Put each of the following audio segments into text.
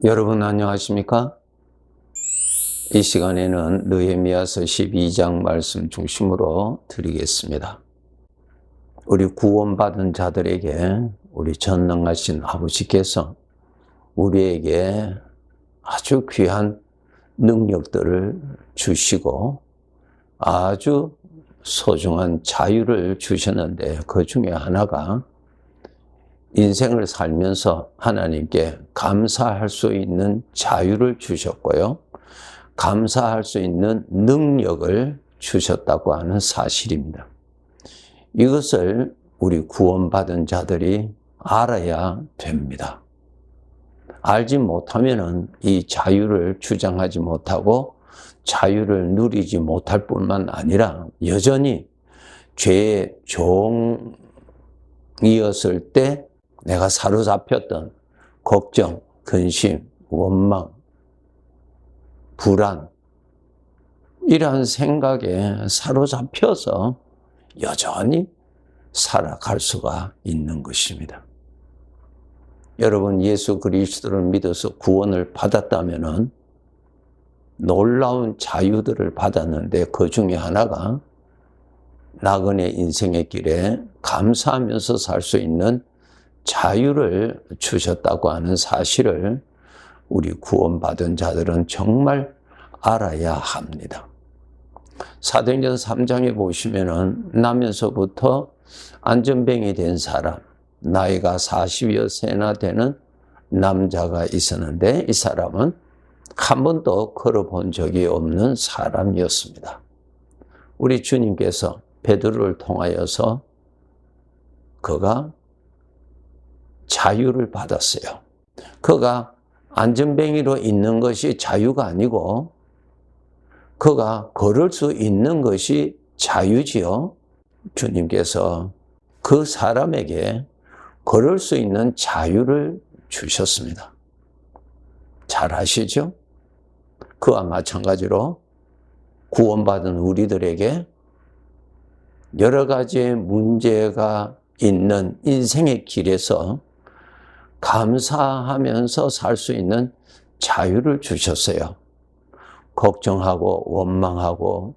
여러분 안녕하십니까? 이 시간에는 느헤미야서 12장 말씀 중심으로 드리겠습니다. 우리 구원받은 자들에게 우리 전능하신 아버지께서 우리에게 아주 귀한 능력들을 주시고 아주 소중한 자유를 주셨는데, 그 중에 하나가 인생을 살면서 하나님께 감사할 수 있는 자유를 주셨고요, 감사할 수 있는 능력을 주셨다고 하는 사실입니다. 이것을 우리 구원받은 자들이 알아야 됩니다. 알지 못하면은 이 자유를 주장하지 못하고 자유를 누리지 못할 뿐만 아니라 여전히 죄의 종이었을 때 내가 사로잡혔던 걱정, 근심, 원망, 불안, 이러한 생각에 사로잡혀서 여전히 살아갈 수가 있는 것입니다. 여러분, 예수 그리스도를 믿어서 구원을 받았다면은 놀라운 자유들을 받았는데, 그 중에 하나가 나그네 인생의 길에 감사하면서 살 수 있는 자유를 주셨다고 하는 사실을 우리 구원받은 자들은 정말 알아야 합니다. 사도행전 3장에 보시면은 나면서부터 안전뱅이 된 사람, 나이가 40여 세나 되는 남자가 있었는데, 이 사람은 한 번도 걸어본 적이 없는 사람이었습니다. 우리 주님께서 베드로를 통하여서 그가 자유를 받았어요. 그가 안전뱅이로 있는 것이 자유가 아니고 그가 걸을 수 있는 것이 자유지요. 주님께서 그 사람에게 걸을 수 있는 자유를 주셨습니다. 잘 아시죠? 그와 마찬가지로 구원받은 우리들에게 여러 가지의 문제가 있는 인생의 길에서 감사하면서 살 수 있는 자유를 주셨어요. 걱정하고 원망하고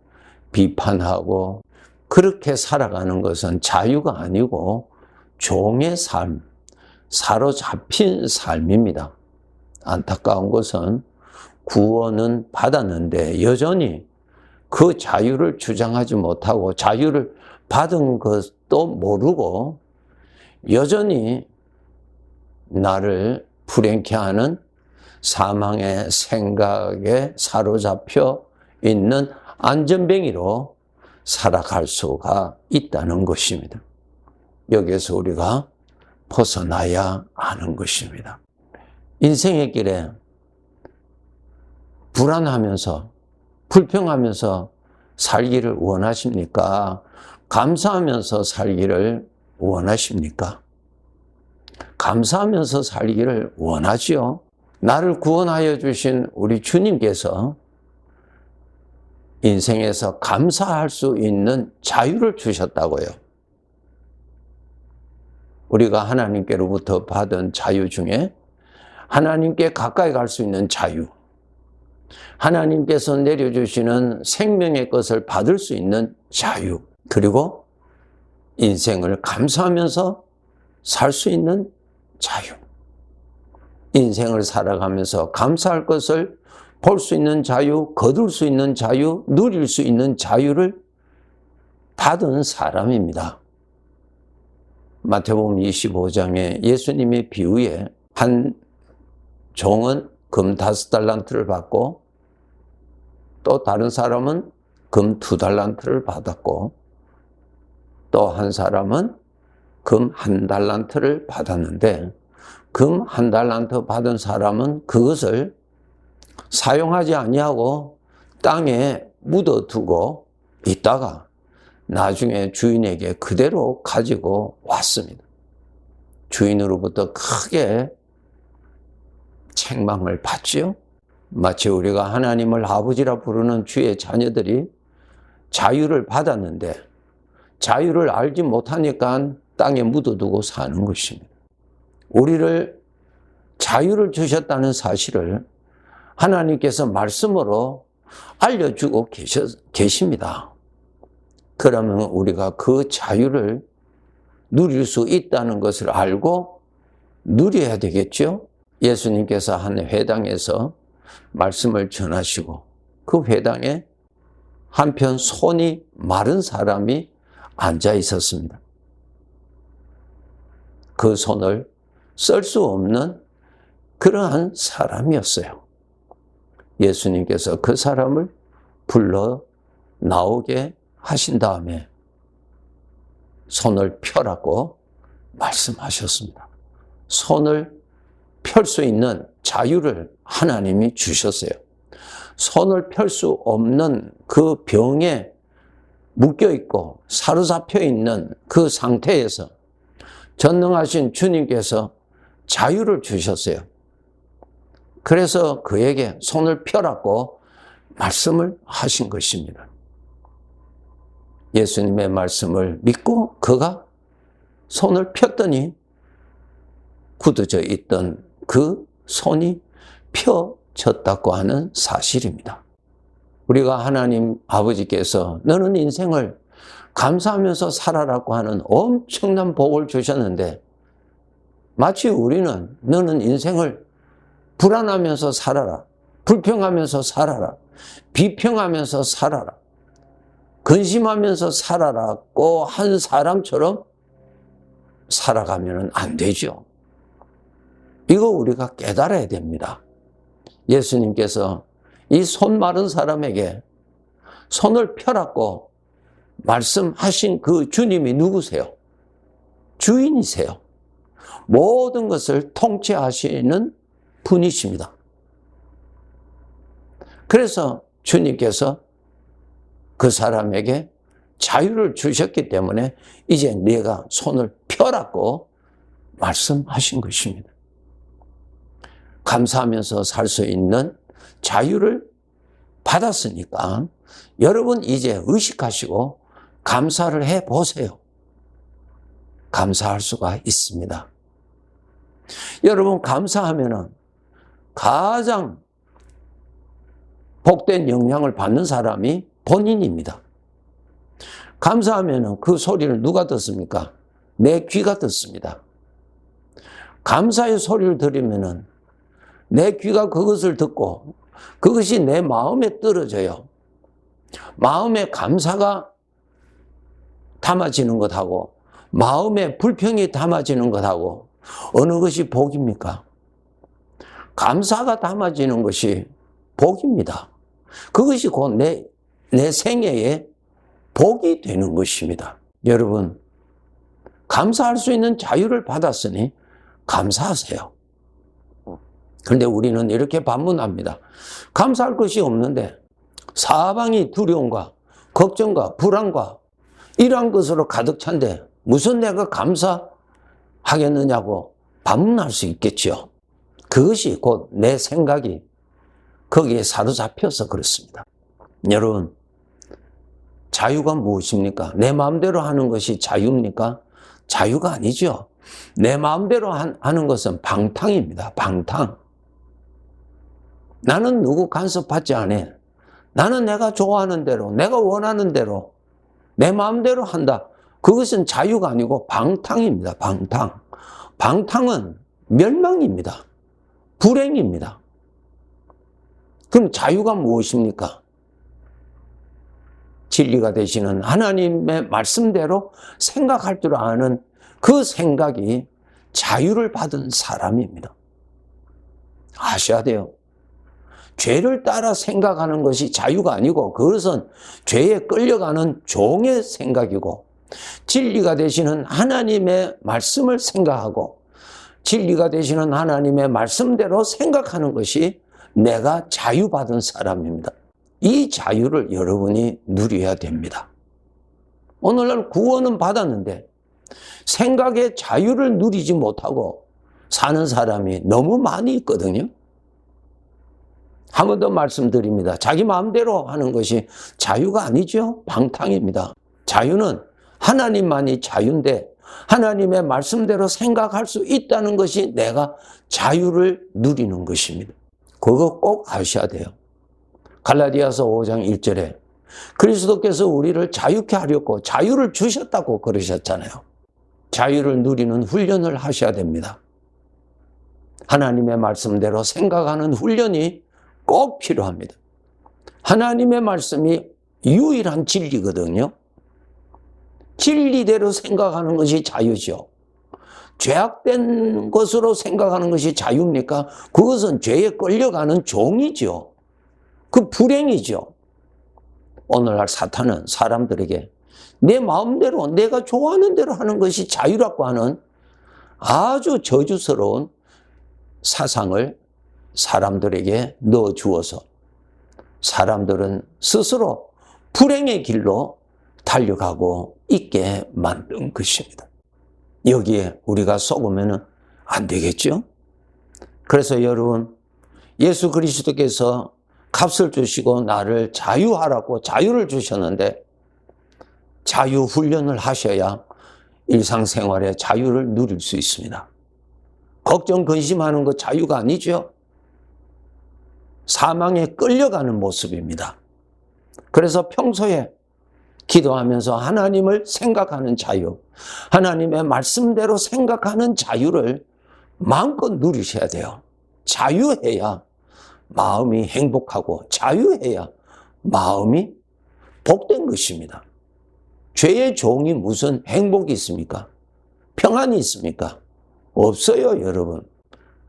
비판하고 그렇게 살아가는 것은 자유가 아니고 종의 삶, 사로잡힌 삶입니다. 안타까운 것은 구원은 받았는데 여전히 그 자유를 주장하지 못하고 자유를 받은 것도 모르고 여전히 나를 불행케 하는 사망의 생각에 사로잡혀 있는 안전뱅이로 살아갈 수가 있다는 것입니다. 여기에서 우리가 벗어나야 하는 것입니다. 인생의 길에 불안하면서 불평하면서 살기를 원하십니까? 감사하면서 살기를 원하십니까? 감사하면서 살기를 원하지요. 나를 구원하여 주신 우리 주님께서 인생에서 감사할 수 있는 자유를 주셨다고요. 우리가 하나님께로부터 받은 자유 중에 하나님께 가까이 갈 수 있는 자유, 하나님께서 내려주시는 생명의 것을 받을 수 있는 자유, 그리고 인생을 감사하면서 살 수 있는 자유. 인생을 살아가면서 감사할 것을 볼 수 있는 자유, 거둘 수 있는 자유, 누릴 수 있는 자유를 받은 사람입니다. 마태복음 25장에 예수님의 비유에 한 종은 금 5달란트를 받고 또 다른 사람은 금 2달란트를 받았고 또 한 사람은 금 1달란트를 받았는데, 금 1달란트 받은 사람은 그것을 사용하지 아니하고 땅에 묻어두고 있다가 나중에 주인에게 그대로 가지고 왔습니다. 주인으로부터 크게 책망을 받지요. 마치 우리가 하나님을 아버지라 부르는 주의 자녀들이 자유를 받았는데 자유를 알지 못하니까 땅에 묻어두고 사는 것입니다. 우리를 자유를 주셨다는 사실을 하나님께서 말씀으로 알려주고 계십니다. 그러면 우리가 그 자유를 누릴 수 있다는 것을 알고 누려야 되겠죠? 예수님께서 한 회당에서 말씀을 전하시고 그 회당에 한편 손이 마른 사람이 앉아 있었습니다. 그 손을 쓸 수 없는 그러한 사람이었어요. 예수님께서 그 사람을 불러 나오게 하신 다음에 손을 펴라고 말씀하셨습니다. 손을 펼 수 있는 자유를 하나님이 주셨어요. 손을 펼 수 없는 그 병에 묶여있고 사로잡혀 있는 그 상태에서 전능하신 주님께서 자유를 주셨어요. 그래서 그에게 손을 펴라고 말씀을 하신 것입니다. 예수님의 말씀을 믿고 그가 손을 폈더니 굳어져 있던 그 손이 펴졌다고 하는 사실입니다. 우리가 하나님 아버지께서 너는 인생을 감사하면서 살아라고 하는 엄청난 복을 주셨는데 마치 우리는 너는 인생을 불안하면서 살아라, 불평하면서 살아라, 비평하면서 살아라, 근심하면서 살아라고 한 사람처럼 살아가면 안 되죠. 이거 우리가 깨달아야 됩니다. 예수님께서 이 손 마른 사람에게 손을 펴라고 말씀하신 그 주님이 누구세요? 주인이세요. 모든 것을 통치하시는 분이십니다. 그래서 주님께서 그 사람에게 자유를 주셨기 때문에 이제 네가 손을 펴라고 말씀하신 것입니다. 감사하면서 살 수 있는 자유를 받았으니까 여러분 이제 의식하시고 감사를 해보세요. 감사할 수가 있습니다. 여러분 감사하면은 가장 복된 영향을 받는 사람이 본인입니다. 감사하면은 그 소리를 누가 듣습니까? 내 귀가 듣습니다. 감사의 소리를 들으면은 내 귀가 그것을 듣고 그것이 내 마음에 떨어져요. 마음에 감사가 담아지는 것하고 마음에 불평이 담아지는 것하고 어느 것이 복입니까? 감사가 담아지는 것이 복입니다. 그것이 곧 내 생애의 복이 되는 것입니다. 여러분, 감사할 수 있는 자유를 받았으니 감사하세요. 그런데 우리는 이렇게 반문합니다. 감사할 것이 없는데 사방이 두려움과 걱정과 불안과 이러한 것으로 가득 찬데 무슨 내가 감사하겠느냐고 반문할 수 있겠죠. 그것이 곧 내 생각이 거기에 사로잡혀서 그렇습니다. 여러분, 자유가 무엇입니까? 내 마음대로 하는 것이 자유입니까? 자유가 아니죠. 내 마음대로 하는 것은 방탕입니다. 방탕. 나는 누구 간섭받지 않아. 나는 내가 좋아하는 대로, 내가 원하는 대로, 내 마음대로 한다. 그것은 자유가 아니고 방탕입니다. 방탕. 방탕은 멸망입니다. 불행입니다. 그럼 자유가 무엇입니까? 진리가 되시는 하나님의 말씀대로 생각할 줄 아는 그 생각이 자유를 받은 사람입니다. 아셔야 돼요. 죄를 따라 생각하는 것이 자유가 아니고 그것은 죄에 끌려가는 종의 생각이고 진리가 되시는 하나님의 말씀을 생각하고 진리가 되시는 하나님의 말씀대로 생각하는 것이 내가 자유받은 사람입니다. 이 자유를 여러분이 누려야 됩니다. 오늘날 구원은 받았는데 생각의 자유를 누리지 못하고 사는 사람이 너무 많이 있거든요. 한 번 더 말씀드립니다. 자기 마음대로 하는 것이 자유가 아니죠. 방탕입니다. 자유는 하나님만이 자유인데 하나님의 말씀대로 생각할 수 있다는 것이 내가 자유를 누리는 것입니다. 그거 꼭 아셔야 돼요. 갈라디아서 5장 1절에 그리스도께서 우리를 자유케 하려고 자유를 주셨다고 그러셨잖아요. 자유를 누리는 훈련을 하셔야 됩니다. 하나님의 말씀대로 생각하는 훈련이 꼭 필요합니다. 하나님의 말씀이 유일한 진리거든요. 진리대로 생각하는 것이 자유죠. 죄악된 것으로 생각하는 것이 자유입니까? 그것은 죄에 끌려가는 종이죠. 그 불행이죠. 오늘날 사탄은 사람들에게 내 마음대로 내가 좋아하는 대로 하는 것이 자유라고 하는 아주 저주스러운 사상을 사람들에게 넣어주어서 사람들은 스스로 불행의 길로 달려가고 있게 만든 것입니다. 여기에 우리가 속으면 안 되겠죠? 그래서 여러분, 예수 그리스도께서 값을 주시고 나를 자유하라고 자유를 주셨는데 자유 훈련을 하셔야 일상생활의 자유를 누릴 수 있습니다. 걱정, 근심하는 것 자유가 아니죠. 사망에 끌려가는 모습입니다. 그래서 평소에 기도하면서 하나님을 생각하는 자유, 하나님의 말씀대로 생각하는 자유를 마음껏 누리셔야 돼요. 자유해야 마음이 행복하고 자유해야 마음이 복된 것입니다. 죄의 종이 무슨 행복이 있습니까? 평안이 있습니까? 없어요, 여러분.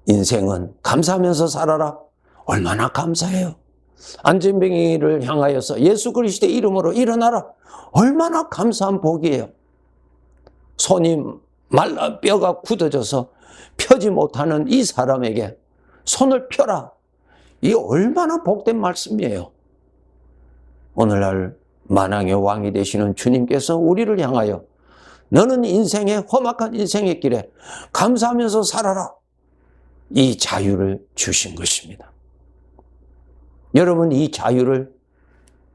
인생은 감사하면서 살아라. 얼마나 감사해요. 안진뱅이를 향하여서 예수 그리스도의 이름으로 일어나라. 얼마나 감사한 복이에요. 손이 말라 뼈가 굳어져서 펴지 못하는 이 사람에게 손을 펴라. 이 얼마나 복된 말씀이에요. 오늘날 만왕의 왕이 되시는 주님께서 우리를 향하여 너는 인생의 험악한 인생의 길에 감사하면서 살아라. 이 자유를 주신 것입니다. 여러분, 이 자유를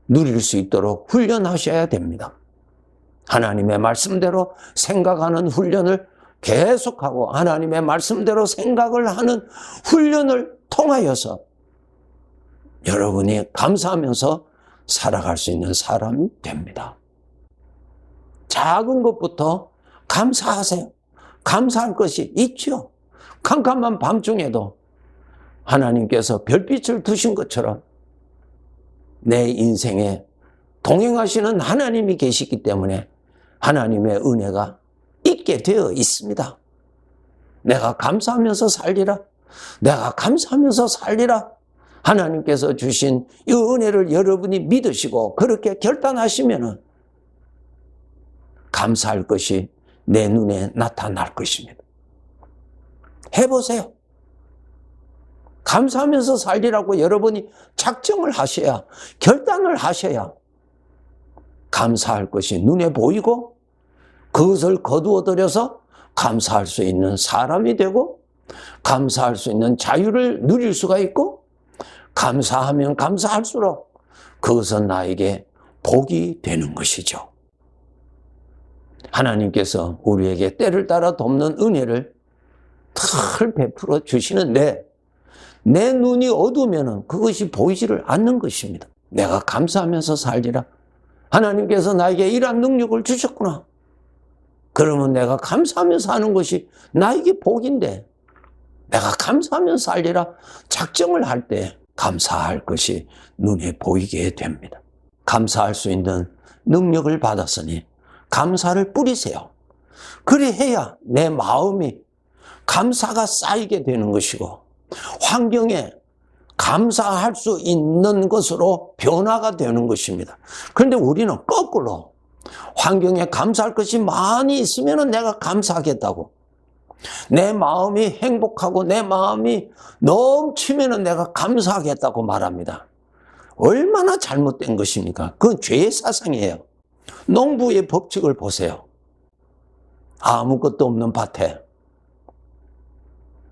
누릴 수 있도록 훈련하셔야 됩니다. 하나님의 말씀대로 생각하는 훈련을 계속하고 하나님의 말씀대로 생각을 하는 훈련을 통하여서 여러분이 감사하면서 살아갈 수 있는 사람이 됩니다. 작은 것부터 감사하세요. 감사할 것이 있죠. 캄캄한 밤중에도 하나님께서 별빛을 두신 것처럼 내 인생에 동행하시는 하나님이 계시기 때문에 하나님의 은혜가 있게 되어 있습니다. 내가 감사하면서 살리라. 내가 감사하면서 살리라. 하나님께서 주신 이 은혜를 여러분이 믿으시고 그렇게 결단하시면은 감사할 것이 내 눈에 나타날 것입니다. 해보세요. 감사하면서 살리라고 여러분이 작정을 하셔야, 결단을 하셔야 감사할 것이 눈에 보이고 그것을 거두어들여서 감사할 수 있는 사람이 되고 감사할 수 있는 자유를 누릴 수가 있고 감사하면 감사할수록 그것은 나에게 복이 되는 것이죠. 하나님께서 우리에게 때를 따라 돕는 은혜를 늘 베풀어 주시는데 내 눈이 어두우면 그것이 보이지를 않는 것입니다. 내가 감사하면서 살리라. 하나님께서 나에게 이러한 능력을 주셨구나. 그러면 내가 감사하면서 하는 것이 나에게 복인데 내가 감사하면서 살리라 작정을 할 때 감사할 것이 눈에 보이게 됩니다. 감사할 수 있는 능력을 받았으니 감사를 뿌리세요. 그래야 내 마음이 감사가 쌓이게 되는 것이고 환경에 감사할 수 있는 것으로 변화가 되는 것입니다. 그런데 우리는 거꾸로 환경에 감사할 것이 많이 있으면 내가 감사하겠다고 내 마음이 행복하고 내 마음이 넘치면 내가 감사하겠다고 말합니다. 얼마나 잘못된 것입니까? 그건 죄의 사상이에요. 농부의 법칙을 보세요. 아무것도 없는 밭에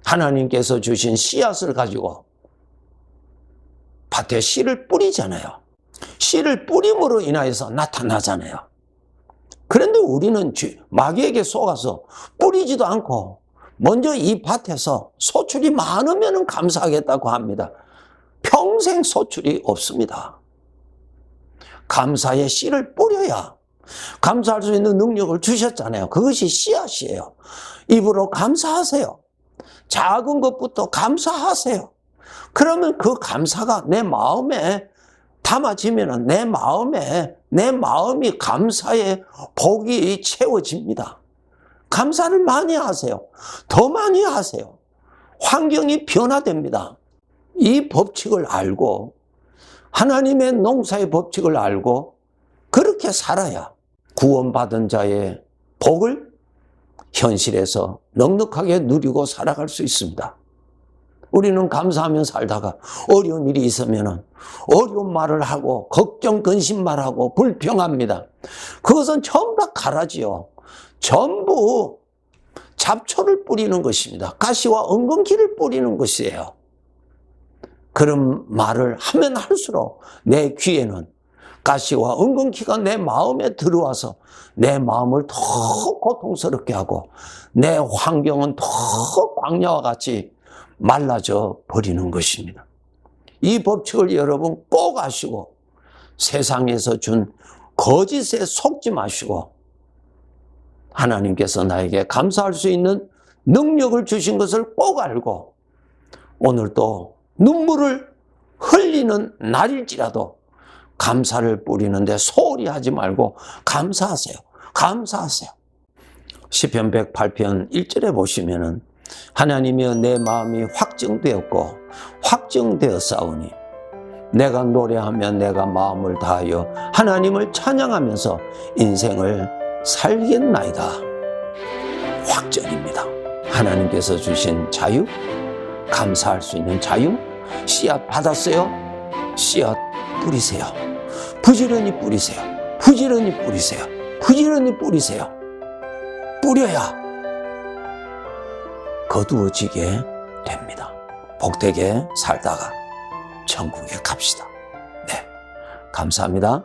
하나님께서 주신 씨앗을 가지고 밭에 씨를 뿌리잖아요. 씨를 뿌림으로 인하여서 나타나잖아요. 그런데 우리는 마귀에게 속아서 뿌리지도 않고 먼저 이 밭에서 소출이 많으면 감사하겠다고 합니다. 평생 소출이 없습니다. 감사의 씨를 뿌려야 감사할 수 있는 능력을 주셨잖아요. 그것이 씨앗이에요. 입으로 감사하세요. 작은 것부터 감사하세요. 그러면 그 감사가 내 마음에 담아지면 내 마음이 감사의 복이 채워집니다. 감사를 많이 하세요. 더 많이 하세요. 환경이 변화됩니다. 이 법칙을 알고 하나님의 농사의 법칙을 알고 그렇게 살아야 구원받은 자의 복을 현실에서 넉넉하게 누리고 살아갈 수 있습니다. 우리는 감사하며 살다가 어려운 일이 있으면 어려운 말을 하고 걱정 근심 말하고 불평합니다. 그것은 전부 다 가라지요. 전부 잡초를 뿌리는 것입니다. 가시와 엉겅퀴를 뿌리는 것이에요. 그런 말을 하면 할수록 내 귀에는 가시와 엉겅퀴가 내 마음에 들어와서 내 마음을 더 고통스럽게 하고 내 환경은 더 광야와 같이 말라져 버리는 것입니다. 이 법칙을 여러분 꼭 아시고 세상에서 준 거짓에 속지 마시고 하나님께서 나에게 감사할 수 있는 능력을 주신 것을 꼭 알고 오늘도 눈물을 흘리는 날일지라도 감사를 뿌리는데 소홀히 하지 말고 감사하세요. 감사하세요. 시편 108편 1절에 보시면은 하나님이여 내 마음이 확정되었고 확정되었사오니 내가 노래하며 내가 마음을 다하여 하나님을 찬양하면서 인생을 살겠나이다. 확정입니다. 하나님께서 주신 자유, 감사할 수 있는 자유, 씨앗 받았어요? 씨앗 뿌리세요. 부지런히 뿌리세요. 부지런히 뿌리세요. 부지런히 뿌리세요. 뿌려야 거두어지게 됩니다. 복되게 살다가 천국에 갑시다. 네, 감사합니다.